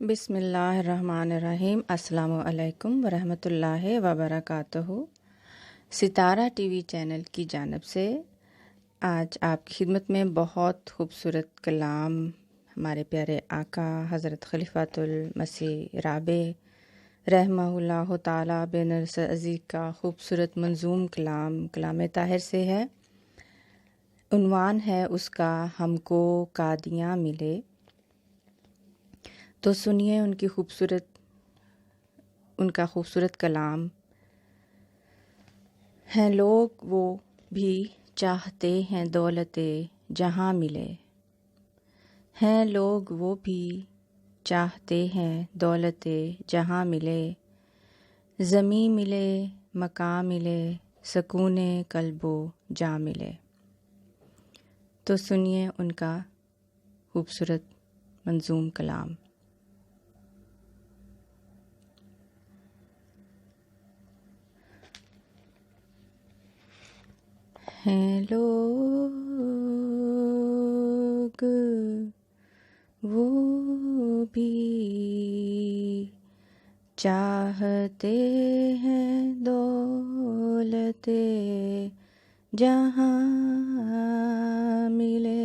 बिस्मिल्लाहिर्रहमानिर्रहीम। अस्सलामु अलैकुम वरहमतुल्लाहि वबरकातुहू। सितारा टीवी चैनल की जानिब से आज आपकी खिदमत में बहुत खूबसूरत कलाम हमारे प्यारे आका हज़रत खलीफातुल मसीह राबे रहमहुल्लाह ताला बेनर्स अज़ीज़ का खूबसूरत मंजूम कलाम ताहिर से है। उन्वान है उसका हमको कादियाँ मिले। तो सुनिए उनका खूबसूरत कलाम। हैं लोग वो भी चाहते हैं दौलते जहाँ मिले, हैं लोग वो भी चाहते हैं दौलते जहाँ मिले, ज़मीं मिले मकाम मिले सकूने कल्बो जा मिले। तो सुनिए उनका खूबसूरत मंजूम कलाम। हैं लोग वो भी चाहते हैं दौलते जहाँ मिले,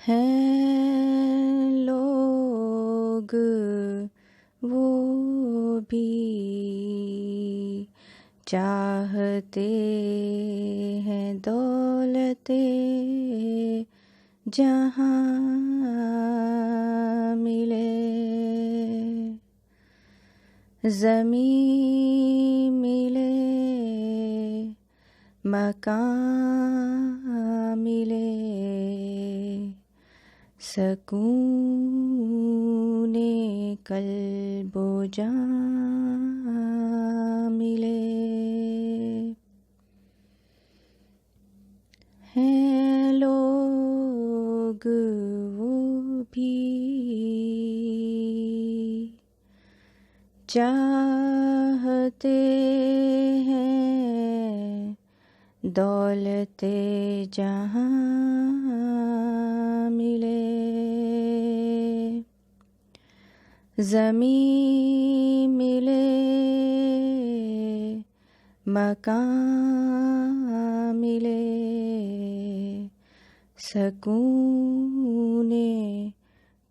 हैं लोग वो भी चाहते हैं दौलते जहाँ मिले, ज़मीं मिले मकान मिले सकूने कल्बो जान मिले, हैं लोग वो भी चाहते हैं दौलते जहाँ मिले, ज़मीं मिले मकान मिले सकूने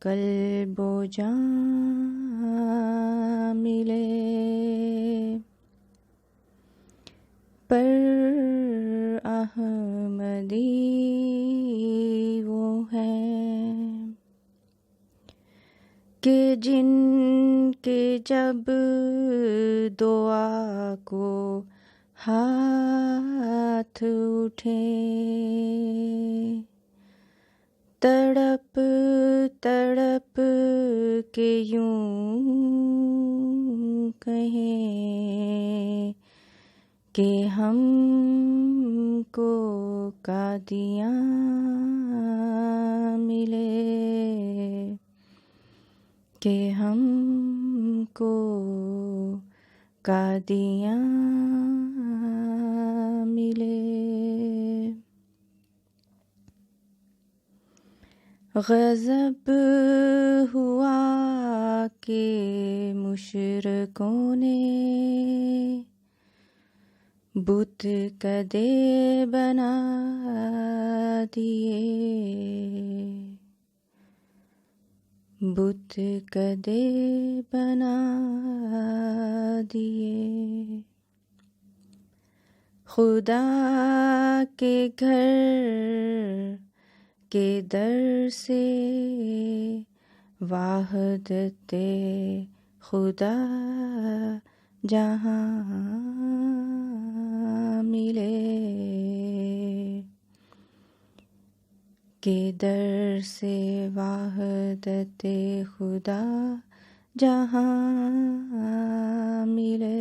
कल्बो जान मिले। पर अहमदी वो हैं कि जिनके जब दुआ को हाथ उठे, तड़प तड़प के यूं कहें कि हमको कादियाँ मिले, कि हमको कादियाँ मिले। गज़ब हुआ कि मुशरिकों ने बुत कदे बना दिए, बुत कदे बना दिए, खुदा के घर के दर से वाहदते खुदा जहाँ मिले, के दर से वाहदते खुदा जहाँ मिले।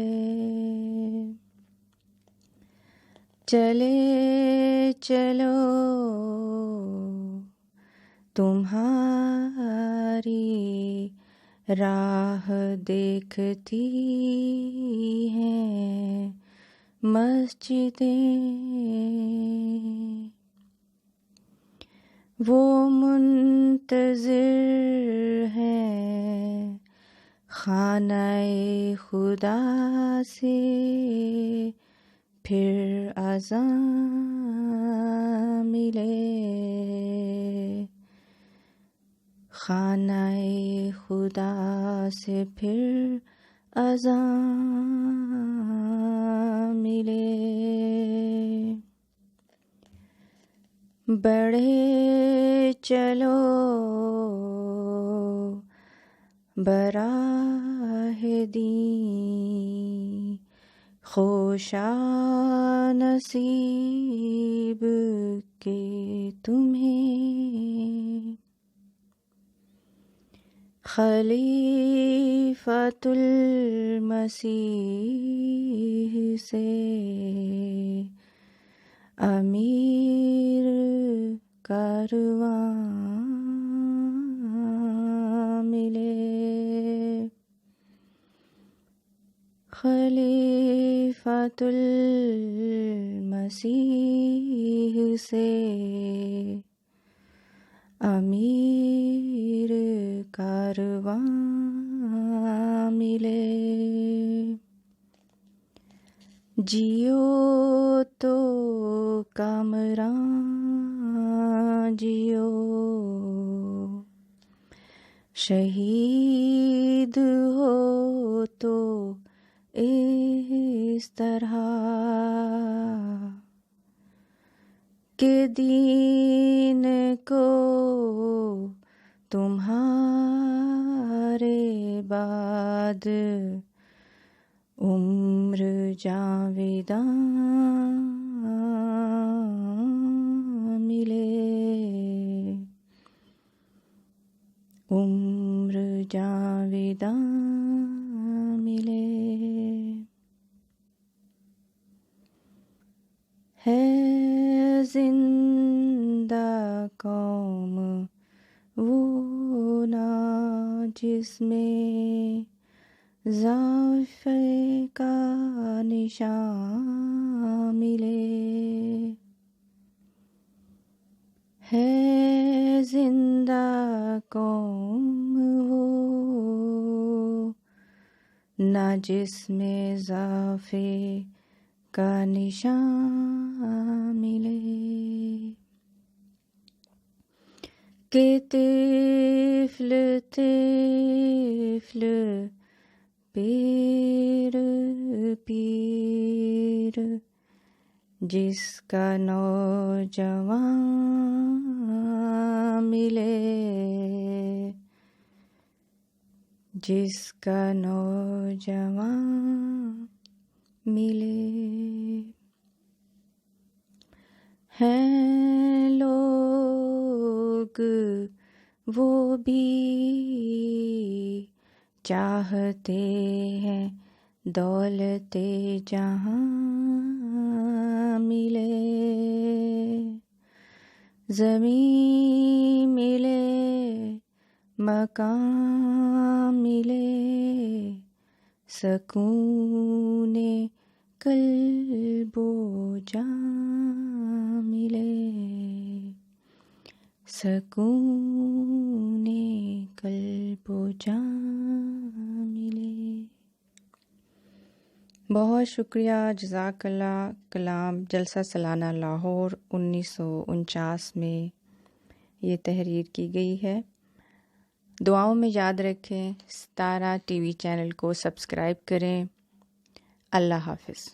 चले चलो तुम्हारी राह देखती हैं मस्जिदें, वो मुंतज़िर खानाए खुदा से फिर अज़ां मिले, खानाए खुदा से फिर अज़ां मिले। बढ़े चलो बराहे दी, खोशा नसीब के तुम्हें, खलीफतुल मसीह से अमीर कारवां मिले, खलीफतुल मसीह से अमीर कारवां मिले। जियो तो कामरां जियो, शहीद हो तो इस तरह के दीन को तुम्हारे बाद उम्र जावेदां मिले, उम्र जावेदां मिले। है जिंदा कौम वो ना जिसमें ज़ाफ़े का निशान मिले, है जिंदा कौम वो ना जिसमें ज़ाफ़े का निशान मिले, के तिफ़्ल तिफ़्ल पीर पीर जिसका नौजवान मिले, जिसका नौजवान मिले। हैं लोग वो भी चाहते हैं दौलते जहां मिले, ज़मीं मिले मकान मिले, सकूने कल्बो जान मिले, सकूने कल्बो जान मिले। बहुत शुक्रिया, जज़ाकल्लाह। कलाम जलसा सालाना लाहौर 1949 में ये तहरीर की गई है। दुआओं में याद रखें। सितारा टीवी चैनल को सब्सक्राइब करें। अल्लाह हाफ़िज़।